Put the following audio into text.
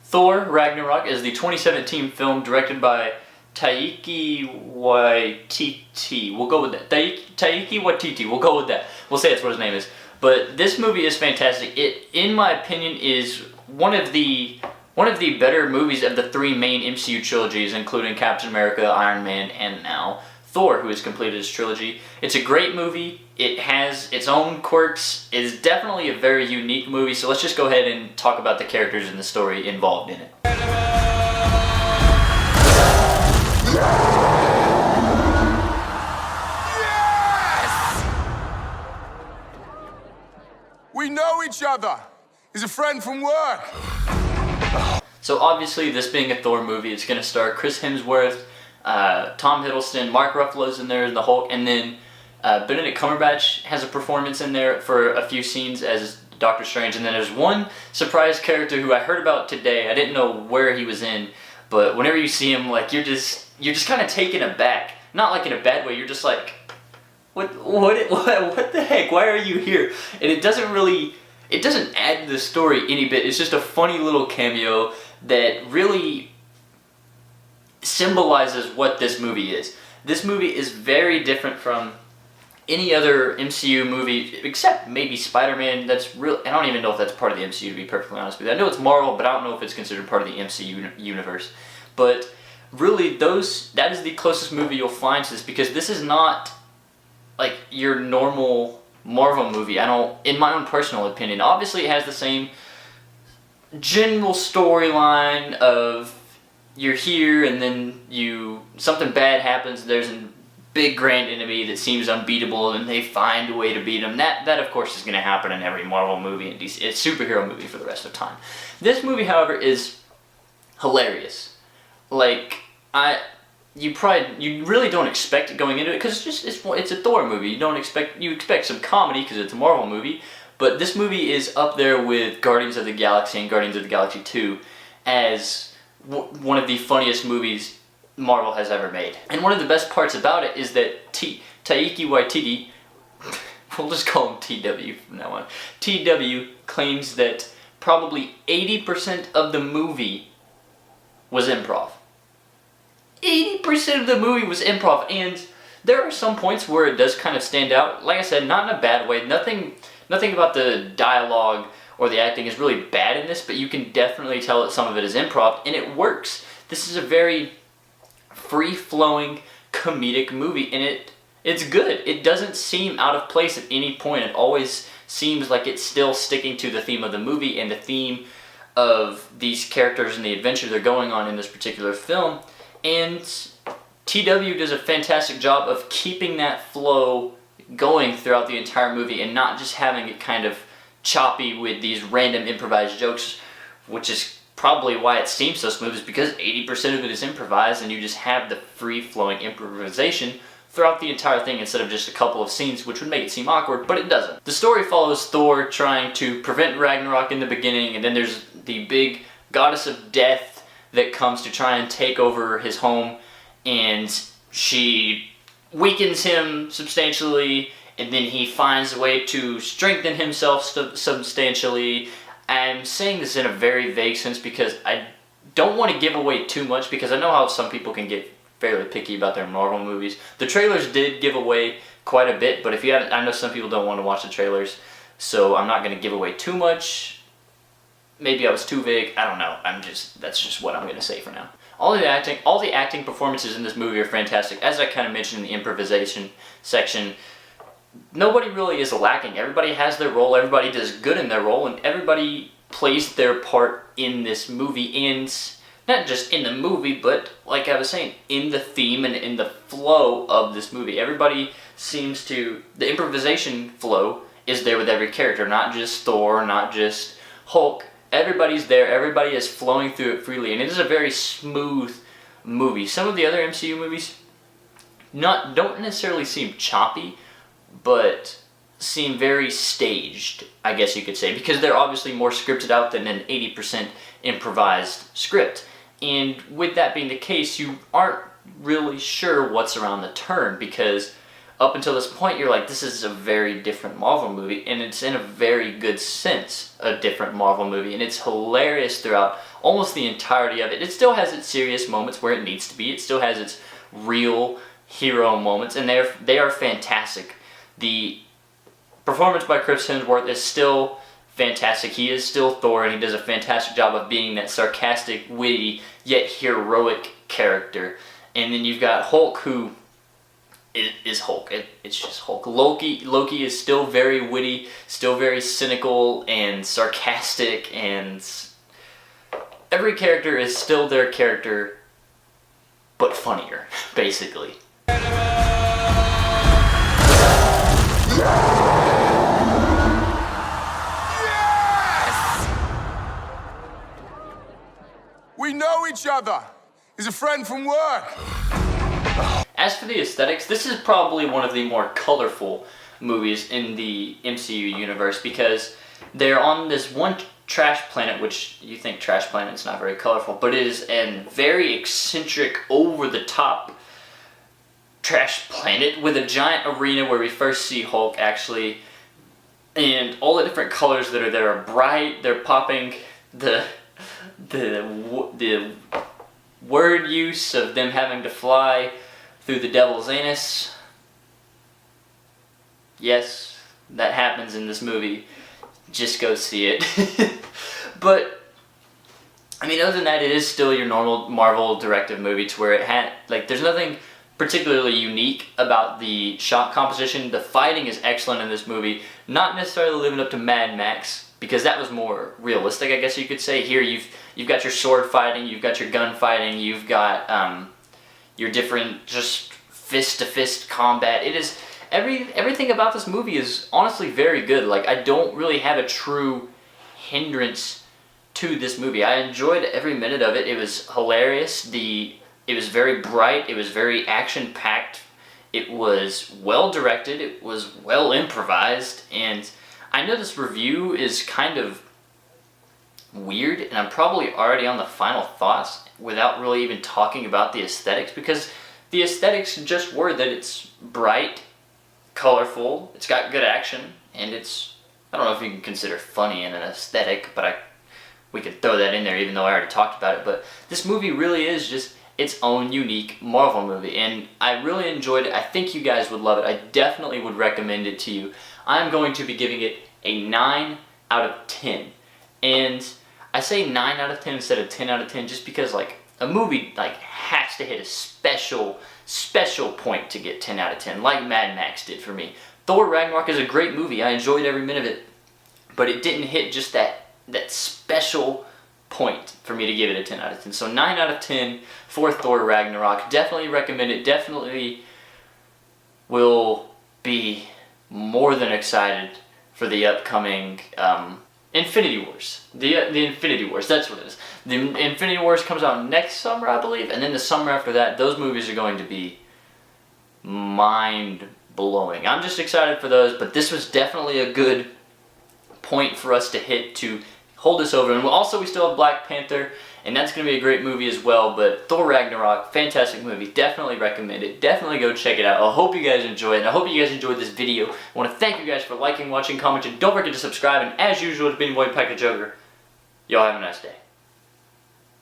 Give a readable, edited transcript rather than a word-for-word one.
Thor Ragnarok is the 2017 film directed by Taiki Waititi. We'll go with that. Taiki Waititi. We'll go with that. We'll say that's what his name is. But this movie is fantastic. It, in my opinion, is one of the better movies of the three main MCU trilogies, including Captain America, Iron Man, and now Thor, who has completed his trilogy. It's a great movie. It has its own quirks. It is definitely a very unique movie, so let's just go ahead and talk about the characters and the story involved in it. Yes! We know each other. He's a friend from work. So obviously, this being a Thor movie, it's going to star Chris Hemsworth, Tom Hiddleston, Mark Ruffalo's in there, the Hulk, and then Benedict Cumberbatch has a performance in there for a few scenes as Doctor Strange. And then there's one surprise character who I heard about today. I didn't know where he was in, but whenever you see him, like you're just kind of taken aback. Not like in a bad way. You're just like, what the heck? Why are you here? And it doesn't add to the story any bit. It's just a funny little cameo that really symbolizes what this movie is. This movie is very different from any other MCU movie, except maybe Spider-Man. That's real. I don't even know if that's part of the MCU, to be perfectly honest with you. I know it's Marvel, but I don't know if it's considered part of the MCU universe. But really, that is the closest movie you'll find to this, because this is not like your normal Marvel movie. In my own personal opinion, obviously it has the same general storyline of you're here and then something bad happens, there's a big grand enemy that seems unbeatable and they find a way to beat him. That of course is going to happen in every Marvel movie and DC. It's a superhero movie for the rest of the time. This movie, however, is hilarious. Like, you really don't expect it going into it, because it's a Thor movie. You expect some comedy because it's a Marvel movie, but this movie is up there with Guardians of the Galaxy and Guardians of the Galaxy 2 as one of the funniest movies Marvel has ever made. And one of the best parts about it is that Taiki Waititi, we'll just call him TW from now on, TW claims that probably 80% of the movie was improv. 80% of the movie was improv, and there are some points where it does kind of stand out. Like I said, not in a bad way. Nothing about the dialogue or the acting is really bad in this, but you can definitely tell that some of it is improv, and it works. This is a very free-flowing comedic movie, and it's good. It doesn't seem out of place at any point. It always seems like it's still sticking to the theme of the movie and the theme of these characters and the adventure they're going on in this particular film. And TW does a fantastic job of keeping that flow going throughout the entire movie and not just having it kind of choppy with these random improvised jokes, which is probably why it seems so smooth, is because 80% of it is improvised and you just have the free-flowing improvisation throughout the entire thing instead of just a couple of scenes, which would make it seem awkward, but it doesn't. The story follows Thor trying to prevent Ragnarok in the beginning, and then there's the big goddess of death that comes to try and take over his home, and she weakens him substantially, and then he finds a way to strengthen himself substantially. I'm saying this in a very vague sense because I don't want to give away too much, because I know how some people can get fairly picky about their Marvel movies. The trailers did give away quite a bit, but if you haven't, I know some people don't want to watch the trailers, so I'm not going to give away too much. Maybe I was too vague, I don't know. That's just what I'm going to say for now. All the acting performances in this movie are fantastic. As I kind of mentioned in the improvisation section, nobody really is lacking. Everybody has their role, everybody does good in their role, and everybody plays their part in this movie, and not just in the movie, but like I was saying, in the theme and in the flow of this movie. Everybody seems to, the improvisation flow is there with every character, not just Thor, not just Hulk. Everybody's there, everybody is flowing through it freely, and it is a very smooth movie. Some of the other MCU movies don't necessarily seem choppy, but seem very staged, I guess you could say, because they're obviously more scripted out than an 80% improvised script. And with that being the case, you aren't really sure what's around the turn, because up until this point, you're like, this is a very different Marvel movie, and it's in a very good sense a different Marvel movie, and it's hilarious throughout almost the entirety of it. It still has its serious moments where it needs to be. It still has its real hero moments, and they are fantastic. The performance by Chris Hemsworth is still fantastic. He is still Thor, and he does a fantastic job of being that sarcastic, witty, yet heroic character. And then you've got Hulk, who is Hulk. It's just Hulk. Loki is still very witty, still very cynical and sarcastic, and every character is still their character, but funnier, basically. We know each other. He's a friend from work. As for the aesthetics, this is probably one of the more colorful movies in the MCU universe, because they're on this one trash planet, which you think trash planet's not very colorful, but it is a very eccentric, over-the-top trash planet with a giant arena where we first see Hulk, actually, and all the different colors that are there are bright. They're popping. The word use of them having to fly through the devil's anus. Yes, that happens in this movie. Just go see it. But I mean, other than that, it is still your normal Marvel directive movie, to where it had, like, there's nothing particularly unique about the shot composition. The fighting is excellent in this movie, not necessarily living up to Mad Max, because that was more realistic, I guess you could say. Here you've got your sword fighting, you've got your gun fighting, you've got your different just fist to fist combat. It is everything about this movie is honestly very good. Like, I don't really have a true hindrance to this movie. I enjoyed every minute of it. It was hilarious. It was very bright. It was very action-packed. It was well-directed. It was well-improvised. And I know this review is kind of weird, and I'm probably already on the final thoughts without really even talking about the aesthetics, because the aesthetics just were that it's bright, colorful, it's got good action, and it's, I don't know if you can consider funny in an aesthetic, but we could throw that in there even though I already talked about it. But this movie really is just its own unique Marvel movie, and I really enjoyed it. I think you guys would love it. I definitely would recommend it to you. I'm going to be giving it a 9 out of 10. And I say 9 out of 10 instead of 10 out of 10 just because, like, a movie, like, has to hit a special point to get 10 out of 10, like Mad Max did for me. Thor Ragnarok is a great movie. I enjoyed every minute of it, but it didn't hit just that special point for me to give it a 10 out of 10. So 9 out of 10 for Thor Ragnarok. Definitely recommend it. Definitely will be more than excited for the upcoming Infinity Wars. The Infinity Wars, that's what it is. The Infinity Wars comes out next summer, I believe, and then the summer after that, those movies are going to be mind-blowing. I'm just excited for those, but this was definitely a good point for us to hit to hold us over. And also, we still have Black Panther, and that's going to be a great movie as well. But Thor Ragnarok, fantastic movie. Definitely recommend it. Definitely go check it out. I hope you guys enjoy it, and I hope you guys enjoyed this video. I want to thank you guys for liking, watching, commenting. Don't forget to subscribe, and as usual, it's been your boy, Pack the Joker. Y'all have a nice day.